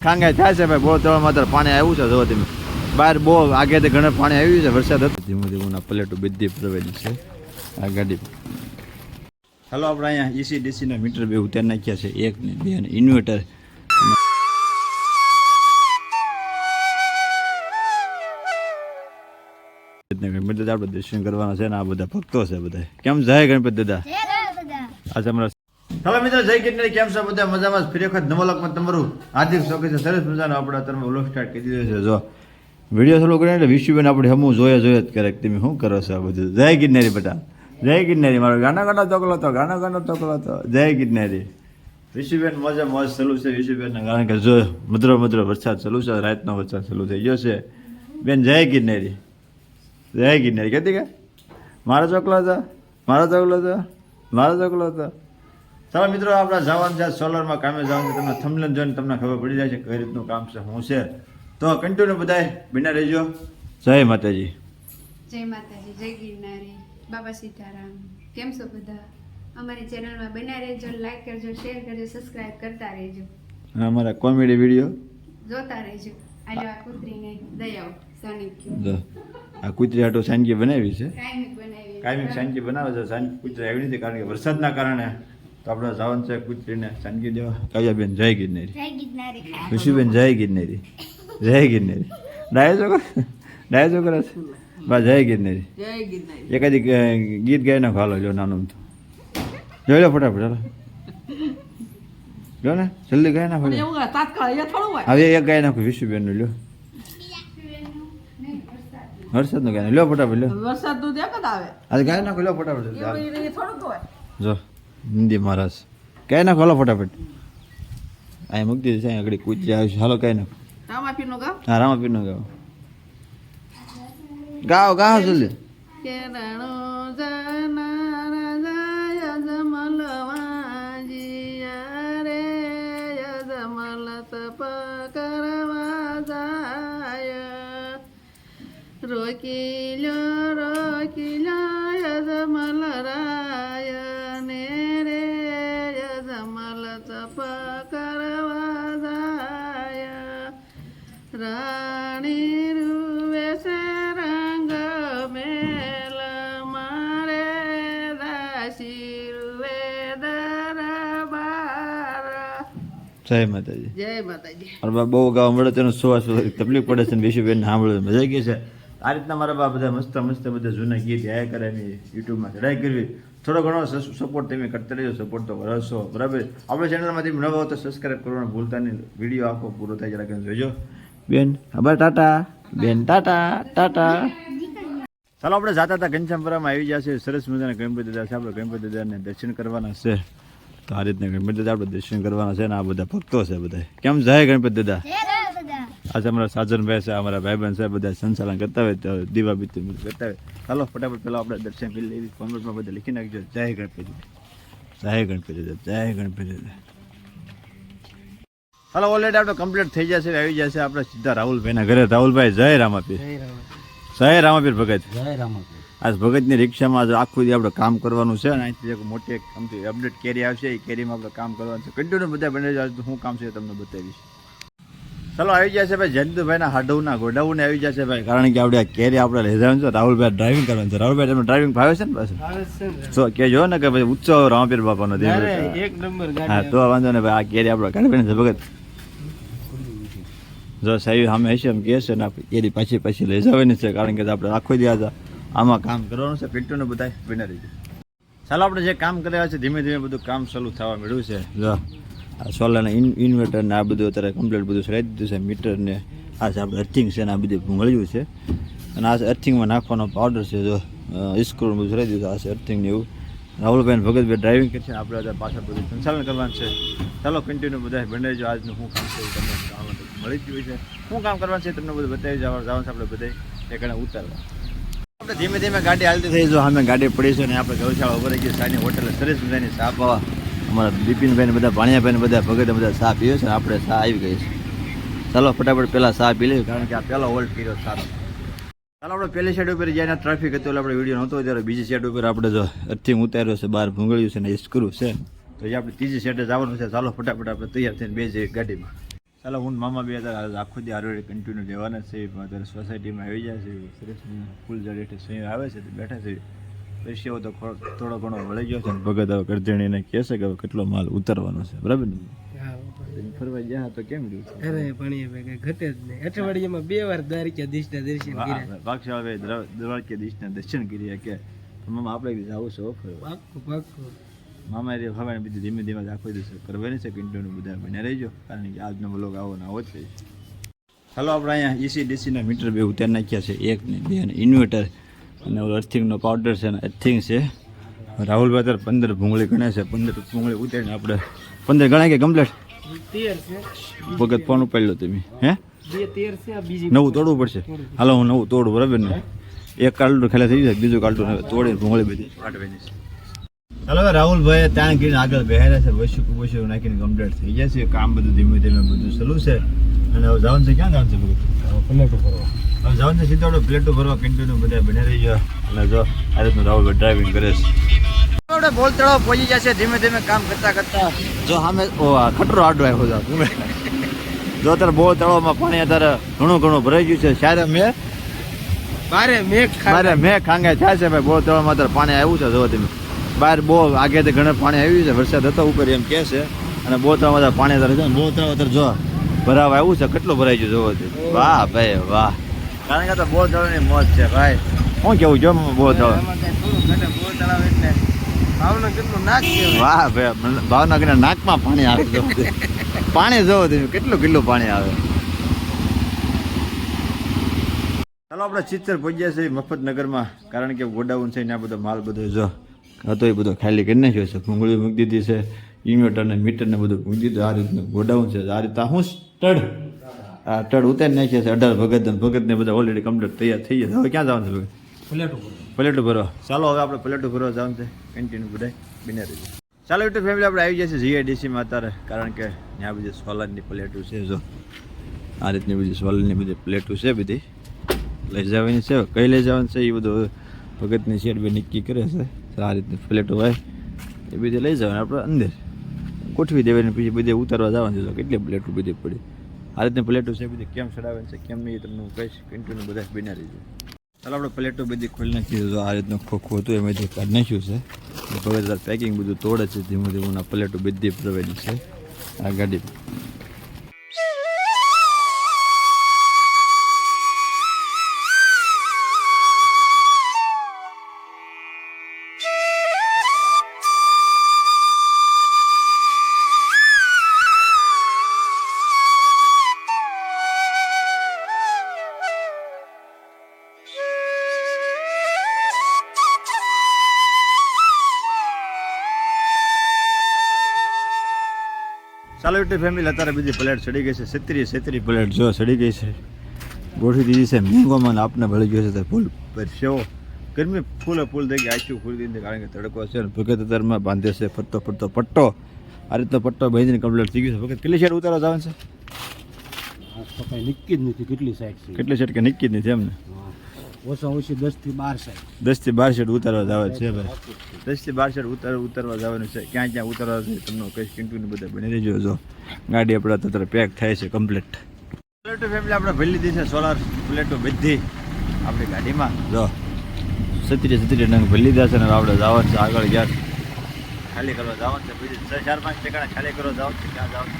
ખાંગાઈ થાય છે ભાઈ. બહુ તળમાં અત્યારે પાણી આવ્યું છે. જો તમે બહાર બહુ આગેથી ઘણા પાણી આવ્યું છે. વરસાદ હતો. ધીમું ધીમું પ્લેટો બધી પ્રવેલી છે આ ગાડી. હાલો આપણે અહીંયા એસી ડીસીના મીટર બે ઉતારી નાખ્યા છે. 1 ને 2 ને ઇન્વર્ટર. ગણપતિ દાદા આપણે દર્શન કરવાના છે ને આ બધા ભક્તો છે બધા. કેમ જાય ગણપતિ દાદા? આજે અમારા હેલો મિત્રો, જય કિટનેરી. કેમ છો બધા? મજામાં? ફરી વખત નવા લોકમાં તમારું હાર્દિક સ્વાગત છે. સરસ મજાનો આપણા તરફ વ્લોગ સ્ટાર્ટ કરી દીધો છે. જો વિડીયો થોડો કરીને એટલે વિશુબેન આપણે હમું જોયા જ કરે તમે શું કરો છો આ બધું. જય કિટનેરી બેટા, જય કિટનેરી. મારો ગાના ગાના તોકલો હતો, ગાના ગાના તોકલો હતો. જય કિટનેરી. વિશુબેન મોજે મોજ ચાલુ છે વિશુબેનના, કારણ કે જો મધુરો મધુરો વરસાદ ચાલુ છે. રાતનો વરસાદ ચાલુ થઈ ગયો છે. બેન જય કિટનેરી, જય કિટનેરી. કહેતી કે મારો ચોકલો હતો, મારો ચોકલો હતો, મારો ચોકલો હતો. ચાલો મિત્રો, આપણે જવાનું છે સોલરમાં કામે જવાનું છે. તમને થંબનેલ જોઈને તમને ખબર પડી જાય છે કઈ રીતનું કામ છે શું છે. તો કન્ટિન્યુ બધાય બિના રહેજો. જય માતાજી. જય માતાજી, જય ગિરનારી, બાબા સીતારામ. કેમ છો બધા? અમારી ચેનલમાં બન્યા રહેજો, લાઈક કરજો, શેર કરજો, સબસ્ક્રાઇબ કરતા રહેજો. અમારા કોમેડી વિડીયો જોતા રહેજો. આજે આ કૂતરીને દયાઓ સાનિક જો આ કૂતરી હાટો સાંજે બનાવી છે. કાયમિક બનાવી. કાયમિક સાંજે બનાવે છે. સાંજ કૂતરી આવી નથી કારણ કે વરસાદના કારણે. તો આપણે જવાનું છે કૂતરીને સાંજે દેવા. કાવ્યાબેન જય ગિરનારી, જય ગિરનારી. ખુશીબેન જય ગિરનારી, જય ગિરનારી. ડાયો છોકરા, ડાયો છોકરા છે બા. જય ગિરનારી, જય ગિરનારી. એકાદી ગીત ગાઈ નાખો. હાલો જો નાનું તો જોઈ લો ફટાફટ. હાલો જો ને જલ્દી ગાઈ નાખો. હવે એક ગાઈ નાખો વિશુબેન નું. લ્યો વરસાદ નું ગાય લ્યો ફટાફટ. લ્યો વરસાદ નું દેખત આવે. આજે ગાઈ નાખો. લ્યો ફટાફટ. જો હિન્દી મહારાજ ગાઈ નાખો. હાલો ફટાફટ. અહીં મૂકી દીધી છે આગળ કૂતરી આવી છે. હાલો ગાઈ નાખો. રામાપીરનો ગાવ. હા રામાપીર નો ગાઓ. ગાઓ ગાઓ જલ્દી. કેરણો જનારા જાય જમલવાજીયા રે, જમલ તપ કરવા જાય. રોકી લો જમલ રાય ને રે, જમલ તપ કરવા જાય. રાણી રૂવે છે રંગ મેલ મારે, દાસી રૂવે દરબાર. જય માતાજી. જય માતાજી. મારા બા બહુ ગાવા મળે તેનો સુવાસ તકલીફ પડે છે. વિશુબેન સાંભળે મજા ગઈ છે. આ રીતના મારા બા બધા મસ્ત મસ્ત બધા જૂના ગીત ગાયા કરે એની યુટ્યુબમાં ચડાઈ કરવી. થોડો ઘણો સપોર્ટ તમે કરતા રહેજો. સપોર્ટ તો કરશો બરાબર. આપણે ચેનલમાં તમે નવા હો તો સબસ્ક્રાઈબ કરવાનું ભૂલતા નહીં. વિડીયો આખો પૂરો થાય જરા જોજો. બેન ખબર ટાટા, બેન ટાટા ટાટા. ચાલો આપણે જાતા હતા ઘનશ્યામપુરામાં આવી ગયા છે. સરસ મજાના ગણપતિ દાદા છે. આપણે ગણપતિ દાદાને દર્શન કરવાના છે. તો આ રીતના ગણપતિ દાદા આપણે દર્શન કરવાના છે ને આ બધા ભક્તો છે બધા. કેમ જાય ગણપતિ દાદા? આજે અમારા સાજનભાઈ છે, અમારા ભાઈબંધ છે, બધા સંચાલન કરતા હોય તો દીવા બીતી કરતા હોય. ચાલો ફટાફટ પહેલાં આપણે દર્શન કરી લેવી. કોમેન્ટમાં બધા લખી નાખજો જય ગણપતિ, જય ગણપતિ દાદા, જય ગણપતિ દાદા. હાલો ઓલરેડી આપણે કમ્પ્લીટ થઈ જશે, આવી જશે આપણે સીધા રાહુલભાઈના ઘરે. રાહુલભાઈ જય રામાપીર, જય રામાપીર ભગત, જય રામાપીર. આજ ભગતની રિક્ષામાં આખું દી આપણે કામ કરવાનું છે. અને અહીંથી એક મોટી અપડેટ કેરી આવશે. એ કેરીમાં આપણે કામ કરવાનું છે. કન્ટિન્યુ બધા બને જાય. શું કામ છે તમને બતાવીશ. ચાલો આવી જશે ભાઈ જયંતુભાઈના હાડવના ગોડાઉને આવી જશે ભાઈ. કારણ કે આપણે આ કેરી આપણે લઈ જવાનું છે. રાહુલભાઈ ડ્રાઇવિંગ કરવાનું છે. રાહુલભાઈ તમને ડ્રાઇવિંગ ભાવે છે ને પાછું? તો કહેજો ને કે ભાઈ ઉત્સવ રામાપીર બાપાનો એક નંબર. હા તો વાંધો ને ભાઈ. આ કેરી આપણે કાઢવાની છે ભગત. જો સાહેબ સામે હશે એમ કહે છે ને આપણે કેરી પાછી લઈ જવાની છે. કારણ કે આપણે આખો દિવસ આમાં કામ કરવાનું છે. પિન્ટુને બધા બના રહીજો. ચાલો આપણે જે કામ કર્યા છે ધીમે ધીમે બધું કામ ચાલુ થવા મળ્યું છે. જો આ સોલારના ઇન્વર્ટર ને આ બધું અત્યારે કમ્પ્લીટ બધું ચડાવી દીધું છે. મીટર ને આ છે આપણે અર્થિંગ છે ને આ બધું મળ્યું છે. અને આ અર્થિંગમાં નાખવાનો પાવડર છે. જો સ્ક્રૂ બધું ચડાવી દીધું. આ છે અર્થિંગ ને એવું. રાહુલભાઈ ભગતભાઈ ડ્રાઇવિંગ કરશે. આપણે અત્યારે પાછળ બધું સંચાલન કરવાનું છે. ચાલો કન્ટિન્યુ બધા બનાવીજો. આજનું શું કામ છે તમને મળી જ હોય છે. શું કામ કરવાનું છે તમને બધું બતાવી જવાનું છે. આપણે બધા એક ઉતારવા. આપણે ધીમે ધીમે ગાડી હાલતી થઈ. જો અમે ગાડી પડી છે ને આપણે ગૌશાળા ઉપર ગઈ સાની હોટલ સરસ મજાની ચા પાવા. અમારા બિપિનભાઈ બધા ભાણિયાભાઈ બધા ભગત બધા ચા પીવે છે. આપણે ચા આવી ગઈ છે. ચાલો ફટાફટ પહેલાં ચા પી લઈએ. કારણ કે આ પહેલો હોલ્ટ કર્યો સારો. ચાલો આપણે પહેલી સાઈડ ઉપર જઈને ટ્રાફિક હતું એટલે આપણે વિડીયો નહોતો ત્યારે બીજી સાઈડ ઉપર આપણે જો અર્થિંગ ઉતાર્યો છે. બહાર ભૂંગળ્યું છે ને સ્ક્રૂ છે. તો એ આપણે ત્રીજી સાઈડે જવાનું છે. ચાલો ફટાફટ આપણે તૈયાર થઈને બે જઈએ ગાડીમાં. ચાલો હું ને મામા બે અત્યારે આખો દી હારે કન્ટિન્યુ રહેવાના છે અત્યારે સોસાયટીમાં આવી જાય છે સરસ ફૂલ જડે સહી આવે છે તો બેઠા છે પૈસાઓ તો થોડો ઘણો વળી ગયો છે ને ભગત હવે કરજણીને કહે છે કે હવે કેટલો માલ ઉતારવાનો છે બરાબર ને ફરવા ગયા તો કેમ રહ્યું છે અરે ભણીએ ભાઈ ઘટે જ નહીં અઠવાડિયામાં 2 વાર દ્વારકાધીશના દર્શન કર્યા ભાગશાળે દ્વારકાધીશના દર્શન કર્યા કે મામા આપણે બી જવું છે ફરવા પાક્કું પાક્કું મામા એ હવે બીજું ધીમે ધીમે આખો દિવસ કરવાની છે કન્ટિન્યુ બધા બન્યા રહેજો કારણ કે આજનો બ્લોગ આવો ને આવો જ છે ચાલો આપણે અહીંયા એસી ડીસીના મીટર બે ઉતારી નાખ્યા છે 1 ને 2 અને ઇન્વર્ટર અને અર્થિંગનો પાવડર છે ને અર્થિંગ છે રાહુલભાઈ અત્યારે 15 ભૂંગળી ગણે છે 15 ભૂંગળી ઉતારીને આપણે 15 ગણાય કે કમ્પ્લીટ 13 છે ભગત ફોન ઉપાડ્યો તમે હે 13 છે આ બીજી નવું તોડવું પડશે હાલો હું નવું તોડું બરાબર ને એક કાલટું ખાલી થઈ જાય બીજું કાલટું તોડીને ભૂંગળી બધી કાઢવાની છે ચાલો હવે રાહુલભાઈ ત્યાં ગઈને આગળ બેહાર્યા છે વસ્તુ નાખીને કમ્પ્લીટ થઈ જાય છે કામ બધું ધીમે ધીમે બધું ચાલુ છે અને હવે જવાનું છે ક્યાં જવાનું છે બધું પ્લેટો ભરવા હવે જવાનું છે સીધા આપણે પ્લેટો ભરવા કન્ટિન્યુ બધા બની રહી ગયો અને જો આ રીતનું રાહુલભાઈ ડ્રાઇવિંગ કરે છે આપણે બોલ તળાવ પહોંચી જશે ધીમે ધીમે કામ કરતા કરતા જો સામે ખટરો આડો આવ્યો છે જો અત્યારે બોલ તળાવમાં પાણી અત્યારે ઘણું ભરાઈ ગયું છે ત્યારે મેં ખાંગે થાય છે ભાઈ બોલ તળાવમાં અત્યારે પાણી આવ્યું છે જો તમે બહાર બહુ આગેથી ઘણા પાણી આવ્યું છે વરસાદ હતો ઉપર એમ કહે છે અને બહુ તળાવમાં પાણી અત્યારે છે બહુ તળાવ અત્યારે જો ભરાવા આવ્યું છે કેટલું ભરાઈ ગયું જોવો વાહ ભાઈ વાહ કારણ કે બહુ તળાવની મોજ છે ભાઈ શું કેવું જો બહુ તળાવ વાહ ભાઈ ભાવનગરના નાકમાં પાણી આવે પાણી જોવો તમે કેટલું પાણી આવે ચાલો આપણે ચિત્તર પહોંચ્યા છે મફતનગરમાં કારણ કે ગોડાઉન છે ને આ બધો માલ બધો જો હતો એ બધો ખાલી કરી નાખ્યો છે ભૂંગળી મૂકી દીધી છે ઇન્વર્ટર ને મીટર ને બધું મૂકી દીધું આ રીતનું ગોડાઉન છે આ રીતે હું ટડ ઉતારી નાખ્યા છે 18 ભગત ને બધા ઓલરેડી કમ્પ્લીટ તૈયાર થઈ ગયા હવે ક્યાં જવાનું છે પ્લેટો ભરવા ચાલો હવે આપણે પ્લેટો ભરવા જવાનું છે કન્ટિન્યુ બધા બિના રહી ચાલો યુટ્યુબ ફેમિલી આપણે આવી જશે જીઆઈડીસીમાં અત્યારે કારણ કે ત્યાં બધી સોલરની પ્લેટો છે જો આ રીતની બધી સોલરની બધી પ્લેટો છે બધી લઈ જવાની છે કઈ લઈ જવાનું છે એ બધું ભગતની શેડ બે નક્કી કરે છે આ રીતની પ્લેટો હોય એ બધી લઈ જવાની આપણે અંદર ગોઠવી દેવાની પછી બધી ઉતારવા જવાનું છે કેટલી પ્લેટો બધી પડી આ રીતની પ્લેટો છે બધી કેમ ચડાવે છે કેમ નહીં તમને હું કહીશ કન્ટિન્યુ બધા બિના રહી જાય ચાલો આપણે પ્લેટો બધી ખોલી નાખી તો આ રીતનું ખોખું હતું એમાંથી કાઢી નાખ્યું છે ભગત પેકિંગ બધું તોડે છે ધીમે ધીમે પ્લેટો બધી પ્રવેલી છે આ ગાડી ચાલો યુટ્યુબ ફેમિલી અત્યારે બીજી પ્લેટ ચડી ગઈ છે 36 પ્લેટ જો ચડી ગઈ છે ગોઠવી દીધી છે મેંગોમાં આપને ભળી ગયો છે ફૂલ પર સેવો ગરમી ફૂલે ફૂલ થઈ ગઈ આખી ફૂલ દીધી કારણ કે તડકો છે ને ભગત અત્યારમાં બાંધે છે ફરતો પટ્ટો આ રીતનો પટ્ટો બાંધીને કમ્પ્લીટ થઈ ગયું છે ભગત કેટલી શેડ ઉતારવા જવાનું છે નક્કી જ નથી કેટલી સાઈડ છે કેટલી શેડ કે નક્કી જ નથી એમને ઓછા ઓછી 10 થી 12 સાઈડ 10 થી 12 શેડ ઉતારવા જવાનું છે ભાઈ 10 થી 12 શેડ ઉતારવા જવાનું છે ક્યાં ઉતારવા છે તમને કઈ કિંટુને બધા બની રહેજો જો ગાડી આપણે અત્યારે પેક થાય છે કમ્પ્લીટ પ્લેટો ફેમિલી આપણે ભરી લીધી છે સોલાર પ્લેટો બધી આપણી ગાડીમાં જો 37 નંગ ભરી લીધા છે ને આપણે જવાનું છે આગળ ગયા ખાલી કરવા જવાનું છે બીજી 4-5 ઠેકાણા ખાલી કરવા જવાનું છે ક્યાં જવાનું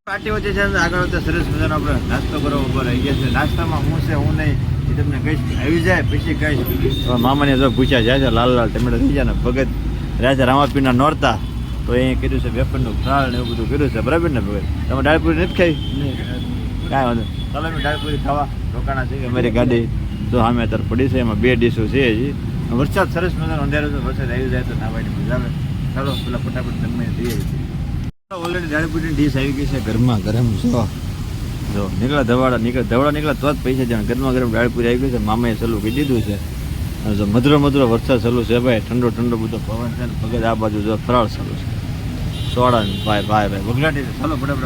પાર્ટી વચ્ચે છે આગળ વચ્ચે સરસ મજાનો આપણે નાસ્તો કરવા ઉભો રહી ગયા છે નાસ્તામાં હું છે હું નહીં એ તમને કહીશ આવી જાય પછી કહીશ મામાને જો પૂછ્યા જાય છે લાલ ટમેટા થઈ જાય ને ભગત રાજા રામાપીરના નોરતા તો એ કર્યું છે વેપનનું ફ્રાળ ને એવું બધું કર્યું છે બરાબર ને ભગત તમે દાળપુરી નથી ખાઈ કાંઈ વાંધો ચાલો મેં દાળપુરી ખાવા રોકાણા છે અમારી ગાડી જો સામે અત્યારે પડી છે એમાં 2 ડીશો છે હજી વરસાદ સરસ મજાનો અંધારો છે વરસાદ આવી જાય તો નાવાની મજા આવે ચાલો પેલા ફટાફટ જમવાની તૈયારી છે ઓલરેડી દાળપુરીની ડીશ આવી ગઈ છે ગરમા ગરમ જો ધવાડા નીકળે તો જ પૈસા જાય ગરમા ગરમ દાળપુરી આવી ગઈ છે મામાએ સલું કહી દીધું છે જો મધુરો વરસાદ ચાલુ છે ભાઈ ઠંડો બધો પવન છે ને ભગત આ બાજુ જો ફરાળ ચાલુ છે સોડા ભાઈ બગડાટી છે ચાલો ફટાફટ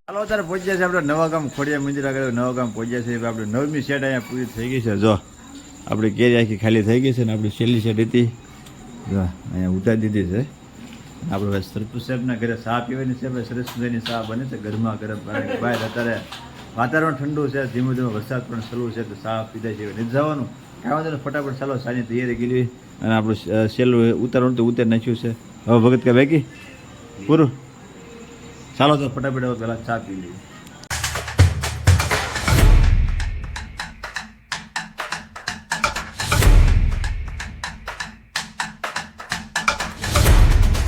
ચાલો અત્યારે પહોંચ્યા છે આપણે નવાગામ ખોડિયા મંદિર આગળ નવાગામ પહોંચ્યા છે આપણે 9મી સેટ અહીંયા પૂરી થઈ ગઈ છે જો આપણી કેરી આખી ખાલી થઈ ગઈ છે ને આપણી છેલ્લી સેટ હતી જો અહીંયા ઉતારી દીધી છે આપણે ભાઈ સરપંચ સાહેબના ઘરે ચા પીવાની છે ભાઈ સરસ મજાની ચા બને છે ગરમા ગરમ કારણ કે બહાર અત્યારે વાતાવરણ ઠંડુ છે ધીમે ધીમે વરસાદ પણ ચાલુ છે તો ચા પીધા છે નથી જવાનું કાંઈ વાંધો નહીં ફટાફટ ચાલો ચાની તૈયારી કરી અને આપણું સહેલું ઉતારવાનું તો ઉતારી નાખ્યું છે હવે ભગત કે બાકી પૂરું ચાલો તો ફટાફટ હવે પહેલાં ચા પી લઈએ